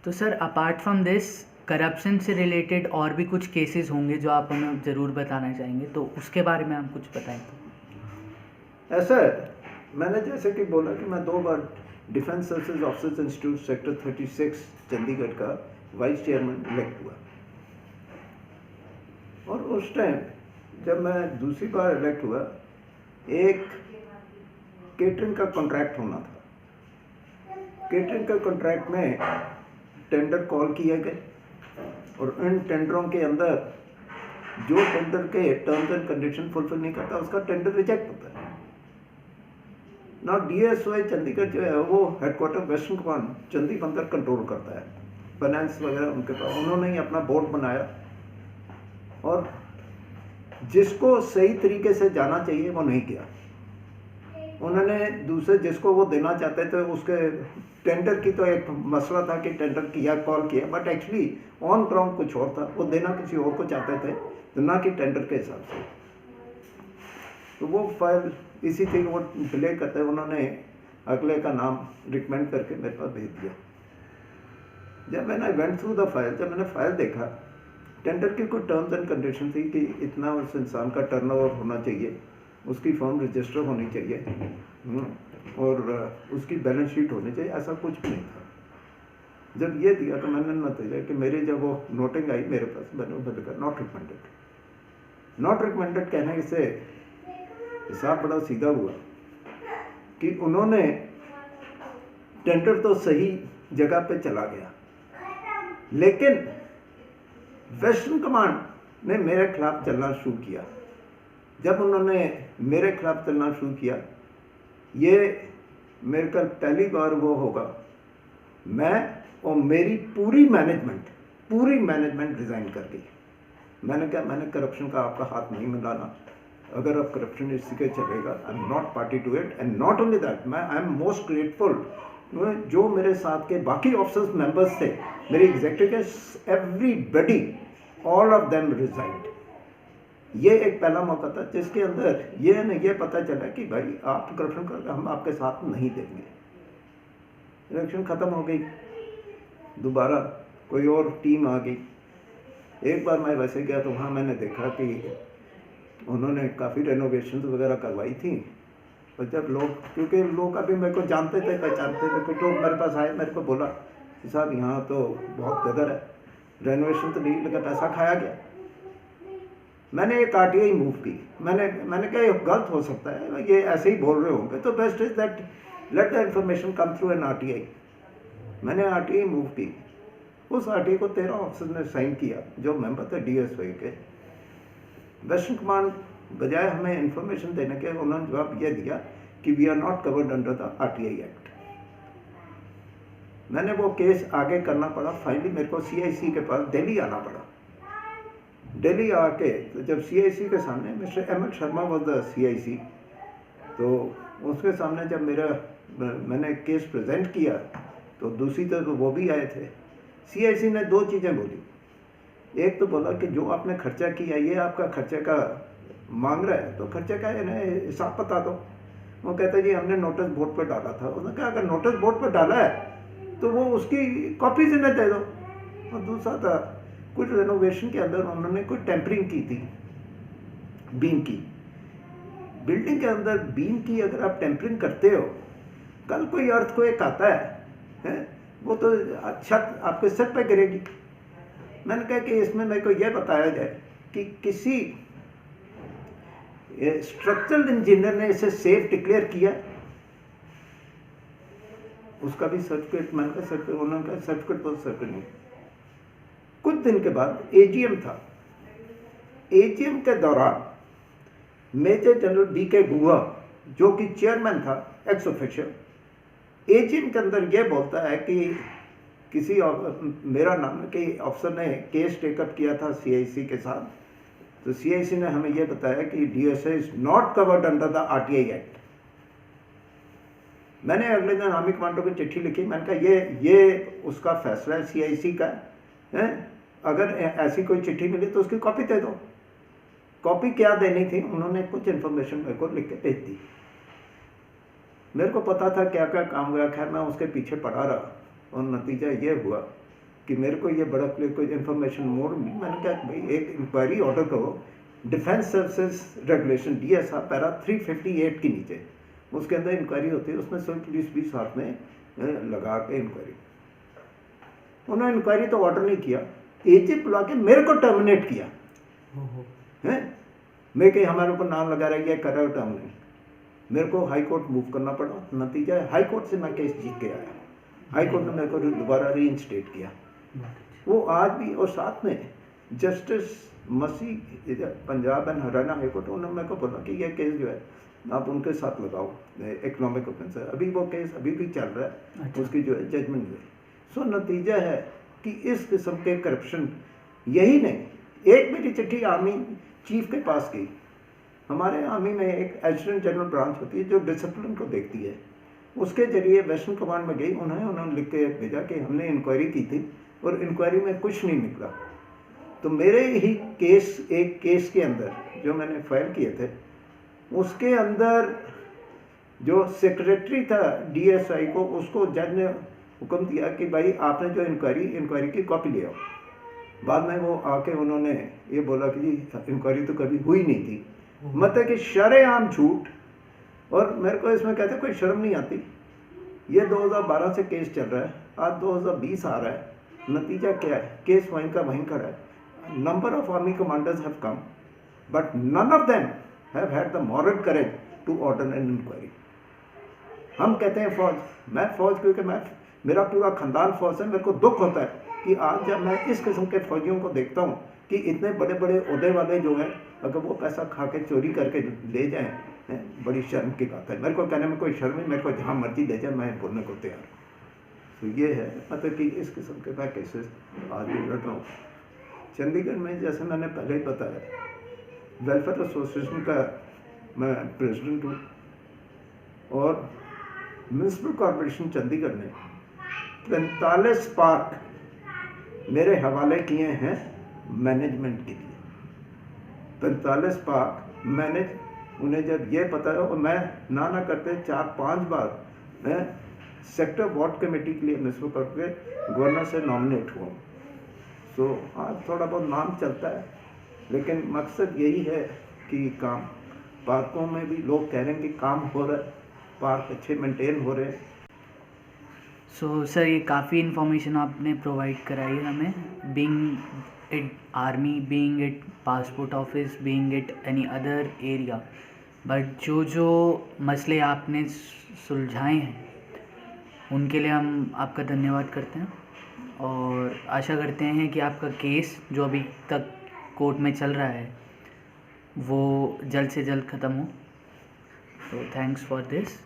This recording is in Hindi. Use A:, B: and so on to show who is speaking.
A: तो sir apart from this corruption से रिलेटेड और भी कुछ केसेस होंगे जो आप हमें ज़रूर बताना चाहेंगे, तो उसके बारे में आप कुछ बताएं तो।
B: ऐसा है, मैंने जैसे कि बोला कि मैं 2 बार defence services officers institute sector 36 Chandigarh का वाइस चेयरमैन इलेक्ट हुआ। और उस टाइम जब मैं दूसरी बार इलेक्ट हुआ, एक केटरिंग का कॉन्ट्रैक्ट होना था। केटरिंग का कॉन्ट्रैक्ट में टेंडर कॉल किए गए और इन टेंडरों के अंदर जो टेंडर के टर्म्स एंड कंडीशन फुलफिल नहीं करता उसका टेंडर रिजेक्ट होता है ना। DSOI चंडीगढ़ जो है वो हेडक्वार्टर वेस्टर्न कमांड चंदी बंदर कंट्रोल करता है, फाइनेंस वगैरह उनके पास। उन्होंने ही अपना बोर्ड बनाया और जिसको सही तरीके से जाना चाहिए वो नहीं किया। उन्होंने दूसरे जिसको वो देना चाहते थे उसके टेंडर की तो एक मसला था कि टेंडर किया, कॉल किया, बट एक्चुअली ऑन ग्राउंड कुछ और था। वो देना किसी और को चाहते थे, तो ना कि टेंडर के हिसाब से। तो वो फाइल इसी थी कि वो डिले करते उन्होंने अगले का नाम रिकमेंड करके मेरे पास भेज दिया। जब मैंने वेंट थ्रू द फाइल, जब मैंने फाइल देखा, टेंडर की कोई टर्म्स एंड कंडीशन थी कि इतना उस इंसान का टर्नओवर होना चाहिए, उसकी फर्म रजिस्टर होनी चाहिए और उसकी बैलेंस शीट होनी चाहिए, ऐसा कुछ भी नहीं था। जब ये दिया तो मैंने नतीजा कि मेरी जब वो नोटिंग आई मेरे पास, मैंने लिखा नॉट रिकमेंडेड। नॉट रिकमेंडेड कहने से हिसाब बड़ा सीधा हुआ कि उन्होंने टेंडर तो सही जगह पे चला गया, लेकिन वेस्टर्न कमांड ने मेरे खिलाफ चलना शुरू किया। जब उन्होंने मेरे खिलाफ चलना शुरू किया, ये मेरे को पहली बार वो होगा, मैं और मेरी पूरी मैनेजमेंट रिजाइन कर गई। मैंने कहा मैंने करप्शन का आपका हाथ नहीं मिलाना, अगर आप करप्शन इसी के चलेगा, I am not party to it. And not only that, मैं आई एम मोस्ट ग्रेटफुल जो मेरे साथ के बाकी ऑफिसर्स मेंबर्स थे, मेरे executive, everybody, all of them resigned. ये एक पहला मौका था जिसके अंदर ये पता चला कि भाई आप करप्शन कर, हम आपके साथ नहीं देंगे। इलेक्शन ख़त्म हो गई, दोबारा कोई और टीम आ गई। एक बार मैं वैसे गया तो वहाँ मैंने देखा कि उन्होंने काफ़ी रेनोवेशन वगैरह करवाई थी। और जब लोग, क्योंकि लोग अभी मेरे को जानते थे, पहचानते थे, कुछ लोग मेरे पास आए, मेरे को बोला कि साहब यहाँ तो बहुत गदर है, रेनोवेशन तो नहीं लगा, पैसा खाया गया। मैंने एक RTI मूव की। मैंने कहा ये गलत हो सकता है, ये ऐसे ही बोल रहे होंगे, तो best is that let the information come through an RTI। मैंने RTI मूव की। उस RTI को 13 ऑफिसर ने साइन किया जो मेंबर थे DSOI के। वेस्टर्न कमांड बजाय हमें इंफॉर्मेशन देने के, उन्होंने जवाब यह दिया कि we are not covered under the RTI act. मैंने वो केस आगे करना पड़ा। फाइनली मेरे को CIC के पास दिल्ली आना पड़ा। दिल्ली आके तो जब CIC के सामने mister ML Sharma was the CIC, तो उसके सामने जब मैंने केस प्रेजेंट किया तो दूसरी तरफ तो वो भी आए थे। CIC ने 2 चीज़ें बोली। एक तो बोला कि जो आपने खर्चा किया, ये आपका खर्चे का मांग रहा है, तो खर्चे का इन्हें हिसाब बता दो। वो कहते जी हमने नोटिस बोर्ड पर डाला था। उसने कहा अगर नोटिस बोर्ड पर डाला है तो वो उसकी कॉपीज इन्हें दे दो। और दूसरा था, कुछ रेनोवेशन के अंदर उन्होंने कोई टेम्परिंग की थी बीम की। बिल्डिंग के अंदर बीम की अगर आप टेम्परिंग करते हो, कल कोई अर्थक्वेक आता है, वो तो छत आपके सर पे गिरेगी। मैंने कहा कि इसमें मेरे को यह बताया जाए कि किसी स्ट्रक्चरल इंजीनियर ने इसे सेफ डिक्लेयर किया, उसका भी सर्टिफिकेट। मैंने कहा सर्टिफिकेट, उन्होंने कहा सर्टिफिकेट तो सर्टिफिकेट नहीं। कुछ दिन के बाद AGM था। AGM के दौरान मेजर जनरल BK गुहा जो कि चेयरमैन था एक्स ऑफिशियल, AGM के अंदर यह बोलता है कि किसी मेरा नाम के अफसर ने केस टेकअप किया था CIC के साथ, तो CIC ने हमें यह बताया कि DSA is not covered under the RTI act. मैंने अगले दिन आर्मी कमांडर को चिट्ठी लिखी। मैंने कहा ये उसका फैसला है CIC का है, अगर ऐसी कोई चिट्ठी मिली तो उसकी कॉपी दे दो। कॉपी क्या देनी थी, उन्होंने कुछ इन्फॉर्मेशन मेरे को लिख के भेज दी। मेरे को पता था क्या क्या काम हुआ। खैर मैं उसके पीछे पड़ा रहा और नतीजा ये हुआ कि मेरे को ये बड़ा कोई इन्फॉर्मेशन मोर मिली। मैंने कहा भाई एक इंक्वायरी ऑर्डर करो defence services regulation DSR para 358 के नीचे, उसके अंदर इंक्वायरी होती है, उसमें सिविल पुलिस भी साथ में लगा के इंक्वायरी। उन्होंने इंक्वायरी तो ऑर्डर नहीं किया, AG बुला के मेरे को टर्मिनेट किया है। मैं कहीं हमारे ऊपर नाम लगा रहा है कर रहा टर्मिनेट, मेरे को हाई कोर्ट मूव करना पड़ा। नतीजा है हाई कोर्ट से मैं केस जीत के आया, हाई कोर्ट ने मेरे को दोबारा रीइंस्टेट किया। वो आज भी, और साथ में justice Masih Punjab and Haryana high court, उन्होंने मेरे को बोला कि ये केस जो है आप उनके साथ लगाओ, इकोनॉमिक ऑफेंस है। अभी वो केस अभी भी चल रहा है। अच्छा। उसकी जो है जजमेंट हुई। सो नतीजा है कि इस किस्म के करप्शन, यही नहीं, एक मेरी चिट्ठी आर्मी चीफ के पास गई। हमारे आर्मी में एक एडिशनल जनरल ब्रांच होती है जो डिसिप्लिन को देखती है, उसके जरिए वेस्टर्न कमांड में गई। उन्होंने लिख के भेजा कि हमने इंक्वायरी की थी और इंक्वायरी में कुछ नहीं निकला। तो मेरे ही केस, एक केस के अंदर जो मैंने फाइल किए थे, उसके अंदर जो सेक्रेटरी था DSI को, उसको जज ने हुक्म दिया कि भाई आपने जो इंक्वायरी की कॉपी ले आओ। बाद में वो आके उन्होंने ये बोला कि जी इंक्वायरी तो कभी हुई नहीं थी। मतलब कि शरेआम झूठ। और मेरे को इसमें कहते कोई शर्म नहीं आती। ये 2012 से केस चल रहा है, आज 2020 आ रहा है, नतीजा क्या है? केस वहीं का वहीं खड़ा है। Number of army commanders have come, but none of them have had the moral courage to order an inquiry. हम कहते हैं फौज, मैं फौज क्योंकि मेरा पूरा खानदान फौज है। मेरे को दुख होता है कि आज जब मैं इस किस्म के फौजियों को देखता हूँ कि इतने बड़े बड़े ओहदे वाले जो हैं, अगर वो पैसा खा के चोरी करके ले जाएं, बड़ी शर्म की बात है। मेरे को कहने में कोई शर्म नहीं, मेरे को जहाँ मर्जी ले जाए मैं बोलने को तैयार हूँ। तो ये है मतलब कि इस किस्म के मैं केसेस आज भी लड़ रहा हूँ। चंडीगढ़ में जैसे मैंने पहले ही बताया, वेलफेयर एसोसिएशन का मैं प्रेसिडेंट हूँ और म्यूनसिपल कॉरपोरेशन चंडीगढ़ ने 45 पार्क मेरे हवाले किए हैं मैनेजमेंट के लिए। 45 पार्क मैनेज, उन्हें जब ये पता है, और मैं ना करते 4-5 बार मैं सेक्टर वार्ड कमेटी के लिए म्यूनसिपल कॉर्पोरेशन गवर्नर से नॉमिनेट हुआ। सो आज थोड़ा बहुत नाम चलता है, लेकिन मकसद यही है कि काम, पार्कों में भी लोग कह रहे हैं कि काम हो रहा है, पार्क अच्छे मेंटेन हो रहे हैं।
A: सो सर, ये काफ़ी इन्फॉर्मेशन आपने प्रोवाइड कराई हमें, being it army, being it passport office, being it any other area. But जो मसले आपने सुलझाए हैं उनके लिए हम आपका धन्यवाद करते हैं और आशा करते हैं कि आपका केस जो अभी तक कोर्ट में चल रहा है वो जल्द से जल्द ख़त्म हो। तो थैंक्स फॉर दिस।